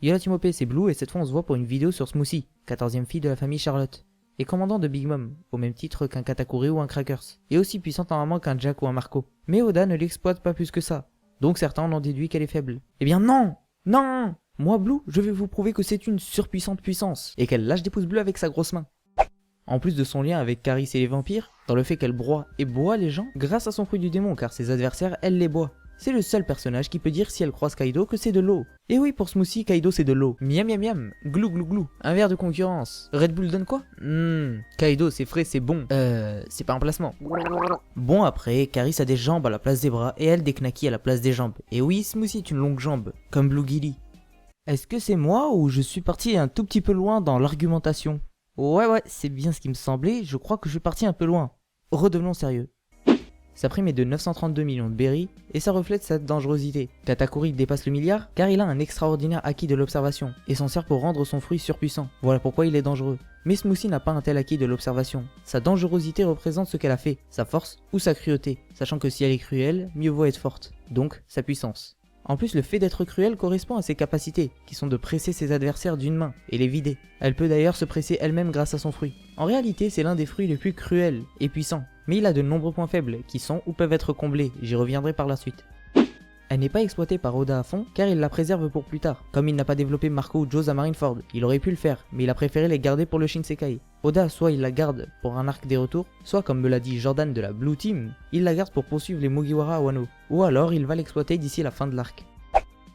Yo la team OP, c'est Blue et cette fois on se voit pour une vidéo sur Smoothie, 14e fille de la famille Charlotte, et commandant de Big Mom, au même titre qu'un Katakuri ou un Crackers, et aussi puissante normalement qu'un Jack ou un Marco. Mais Oda ne l'exploite pas plus que ça, donc certains en ont déduit qu'elle est faible. Eh bien non. Moi Blue, je vais vous prouver que c'est une surpuissante puissance, et qu'elle lâche des pouces bleus avec sa grosse main. En plus de son lien avec Caris et les vampires, dans le fait qu'elle broie et boit les gens, grâce à son fruit du démon car ses adversaires, elle les boit. C'est le seul personnage qui peut dire si elle croise Kaido que c'est de l'eau. Et oui, pour Smoothie, Kaido c'est de l'eau. Miam miam miam, glou glou glou. Un verre de concurrence. Red Bull donne quoi? Kaido c'est frais, c'est bon. C'est pas un placement. Bon après, Caris a des jambes à la place des bras et elle des knackis à la place des jambes. Et oui, Smoothie est une longue jambe, comme Blue Gilly. Est-ce que c'est moi ou je suis parti un tout petit peu loin dans l'argumentation? Ouais, c'est bien ce qui me semblait, je crois que je suis parti un peu loin. Redevenons sérieux. Sa prime est de 932 millions de berry et ça reflète sa dangerosité. Katakuri dépasse le milliard car il a un extraordinaire acquis de l'observation et s'en sert pour rendre son fruit surpuissant. Voilà pourquoi il est dangereux. Mais Smoothie n'a pas un tel acquis de l'observation. Sa dangerosité représente ce qu'elle a fait, sa force ou sa cruauté, sachant que si elle est cruelle, mieux vaut être forte, donc sa puissance. En plus, le fait d'être cruelle correspond à ses capacités, qui sont de presser ses adversaires d'une main et les vider. Elle peut d'ailleurs se presser elle-même grâce à son fruit. En réalité, c'est l'un des fruits les plus cruels et puissants, mais il a de nombreux points faibles qui sont ou peuvent être comblés, j'y reviendrai par la suite. Elle n'est pas exploitée par Oda à fond car il la préserve pour plus tard. Comme il n'a pas développé Marco ou Joes à Marineford, il aurait pu le faire, mais il a préféré les garder pour le Shinsekai. Oda soit il la garde pour un arc des retours, soit comme me l'a dit Jordan de la Blue Team, il la garde pour poursuivre les Mugiwara à Wano, ou alors il va l'exploiter d'ici la fin de l'arc.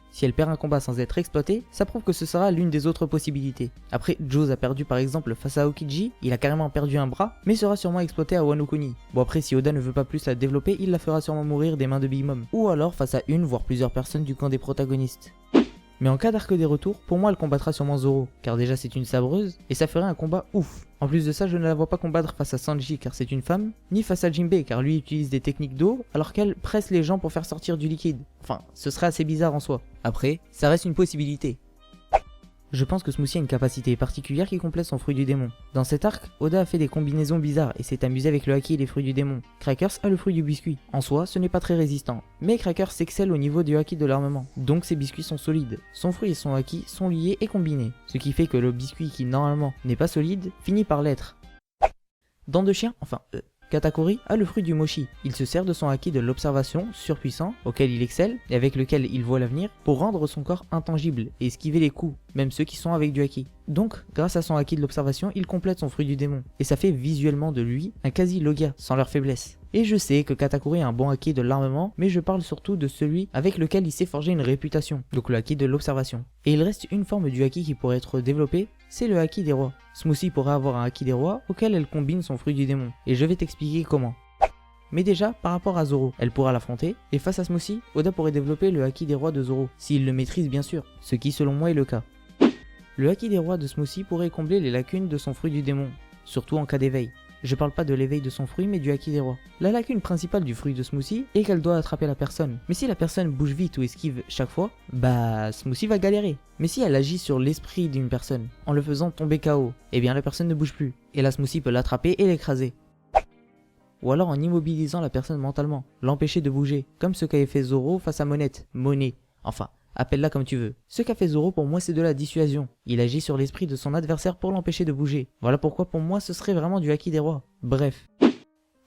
Si elle perd un combat sans être exploitée, ça prouve que ce sera l'une des autres possibilités. Après, Joes a perdu par exemple face à Aokiji, il a carrément perdu un bras, mais sera sûrement exploité à Wano Kuni. Bon après, si Oda ne veut pas plus la développer, il la fera sûrement mourir des mains de Big Mom, ou alors face à une voire plusieurs personnes du camp des protagonistes. Mais en cas d'arc des retours, pour moi elle combattra sûrement Zoro, car déjà c'est une sabreuse, et ça ferait un combat ouf. En plus de ça, je ne la vois pas combattre face à Sanji car c'est une femme, ni face à Jinbei car lui utilise des techniques d'eau, alors qu'elle presse les gens pour faire sortir du liquide. Enfin, ce serait assez bizarre en soi. Après, ça reste une possibilité. Je pense que Smoothie a une capacité particulière qui complète son fruit du démon. Dans cet arc, Oda a fait des combinaisons bizarres et s'est amusé avec le haki et les fruits du démon. Crackers a le fruit du biscuit. En soi, ce n'est pas très résistant, mais Crackers s'excelle au niveau du haki de l'armement, donc ses biscuits sont solides. Son fruit et son haki sont liés et combinés, ce qui fait que le biscuit qui normalement n'est pas solide, finit par l'être. Dents de chien, Katakuri a le fruit du mochi. Il se sert de son haki de l'observation surpuissant, auquel il excelle et avec lequel il voit l'avenir, pour rendre son corps intangible et esquiver les coups, même ceux qui sont avec du haki. Donc, grâce à son haki de l'observation, il complète son fruit du démon, et ça fait visuellement de lui un quasi-Logia, sans leur faiblesse. Et je sais que Katakuri a un bon haki de l'armement, mais je parle surtout de celui avec lequel il s'est forgé une réputation, donc le haki de l'observation. Et il reste une forme du haki qui pourrait être développée, c'est le haki des rois. Smoothie pourrait avoir un haki des rois auquel elle combine son fruit du démon, et je vais t'expliquer comment. Mais déjà, par rapport à Zoro, elle pourra l'affronter, et face à Smoothie, Oda pourrait développer le haki des rois de Zoro, s'il le maîtrise bien sûr, ce qui selon moi est le cas. Le haki des rois de Smoothie pourrait combler les lacunes de son fruit du démon, surtout en cas d'éveil. Je parle pas de l'éveil de son fruit mais du haki des rois. La lacune principale du fruit de Smoothie est qu'elle doit attraper la personne. Mais si la personne bouge vite ou esquive chaque fois, bah Smoothie va galérer. Mais si elle agit sur l'esprit d'une personne, en le faisant tomber KO, eh bien la personne ne bouge plus. Et la Smoothie peut l'attraper et l'écraser. Ou alors en immobilisant la personne mentalement, l'empêcher de bouger, comme ce qu'avait fait Zoro face à Monet. Enfin, appelle-la comme tu veux. Ce qu'a fait Zoro pour moi c'est de la dissuasion. Il agit sur l'esprit de son adversaire pour l'empêcher de bouger. Voilà pourquoi pour moi ce serait vraiment du haki des rois. Bref.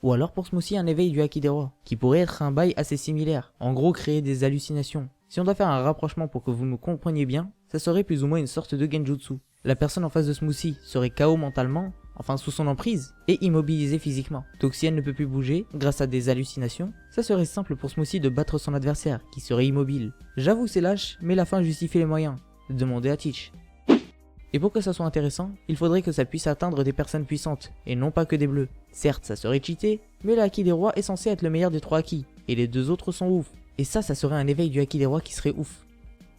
Ou alors pour Smoothie un éveil du haki des rois, qui pourrait être un bail assez similaire. En gros créer des hallucinations. Si on doit faire un rapprochement pour que vous me compreniez bien, ça serait plus ou moins une sorte de genjutsu. La personne en face de Smoothie serait KO mentalement, enfin sous son emprise, et immobilisée physiquement. Donc si elle ne peut plus bouger, grâce à des hallucinations, ça serait simple pour Smoothie de battre son adversaire, qui serait immobile. J'avoue c'est lâche, mais la fin justifie les moyens. Demandez à Teach. Et pour que ça soit intéressant, il faudrait que ça puisse atteindre des personnes puissantes, et non pas que des bleus. Certes ça serait cheaté, mais le haki des rois est censé être le meilleur des 3 haki, et les 2 autres sont ouf. Et ça serait un éveil du haki des rois qui serait ouf.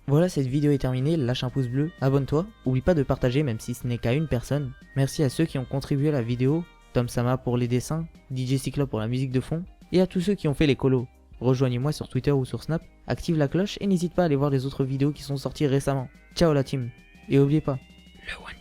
Voilà, cette vidéo est terminée, lâche un pouce bleu, abonne-toi, oublie pas de partager même si ce n'est qu'à une personne. Merci à ceux qui ont contribué à la vidéo, Tom Sama pour les dessins, DJ Cyclope pour la musique de fond, et à tous ceux qui ont fait les colos. Rejoignez-moi sur Twitter ou sur Snap, active la cloche et n'hésite pas à aller voir les autres vidéos qui sont sorties récemment. Ciao la team, et oubliez pas, le One